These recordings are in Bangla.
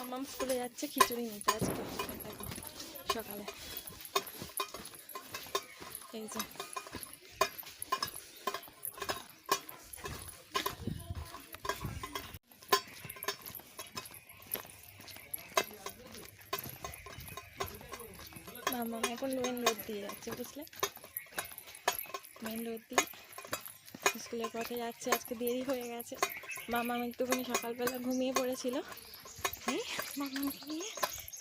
মামাম স্কুলে যাচ্ছে খিচুড়ি নিতে আজকে দেখো সকালে। এই যে মামাম এখন মেন রোড দিয়ে যাচ্ছে, বুঝলে? মেন রোড দিয়ে স্কুলের পথে যাচ্ছে। আজকে দেরি হয়ে গেছে। মামাম একটুখানি সকালবেলা ঘুমিয়ে পড়েছিল। এই মামামকে নিয়ে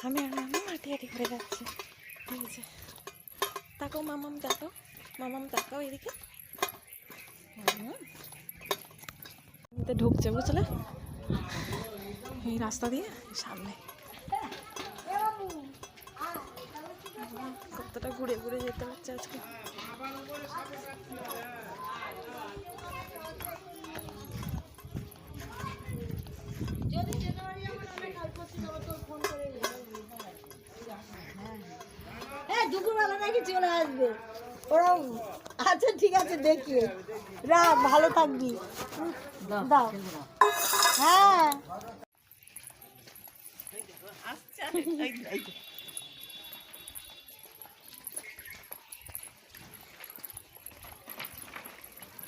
আমি আর মামাম হাঁটি হাঁটি করে যাচ্ছে। ঠিক আছে, তাকাও মামাম, তাকাও মামাম, তাকাও এদিকে। ঢুকছে, বুঝলে? এই রাস্তা দিয়ে সামনে কতটা ঘুরে ঘুরে যেতে হচ্ছে আজকে। দুপুরবেলা নাকি চলে আসবে ওরাও। আচ্ছা ঠিক আছে, দেখি রাখ, ভালো থাকবি। দাও। হ্যাঁ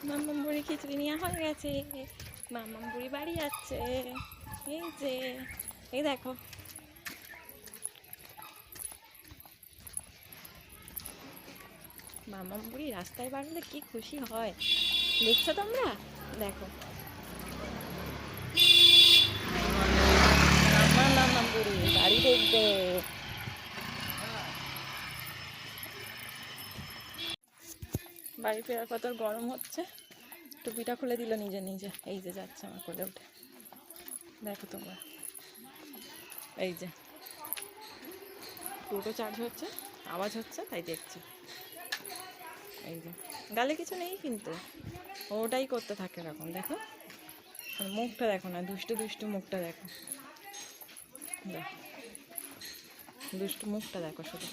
মামাম বুড়ি খিচুড়ি নেওয়া হয়ে গেছে। মামাম বুড়ি বাড়ি যাচ্ছে। এই যে এই দেখো, মামাম বুড়ি রাস্তায় বাড়লে কি খুশি হয়, দেখছো তোমরা? দেখো আমার মামাম বুড়ি বাড়ি দেখবে। বাড়ি ফেরার পর তোর গরম হচ্ছে, টুপিটা খুলে দিল নিজে নিজে। এই যে যাচ্ছে আমার কোলে উঠে, দেখো তোমরা। এই যে টোটো চার্জ হচ্ছে, আওয়াজ হচ্ছে, তাই দেখছি। এই যে গালে কিছু নেই কিন্তু ওটাই করতে থাকে এরকম। দেখো মুখটা দেখো না, দুষ্টু দুষ্টু মুখটা দেখো, দুষ্টু মুখটা দেখো শুধু।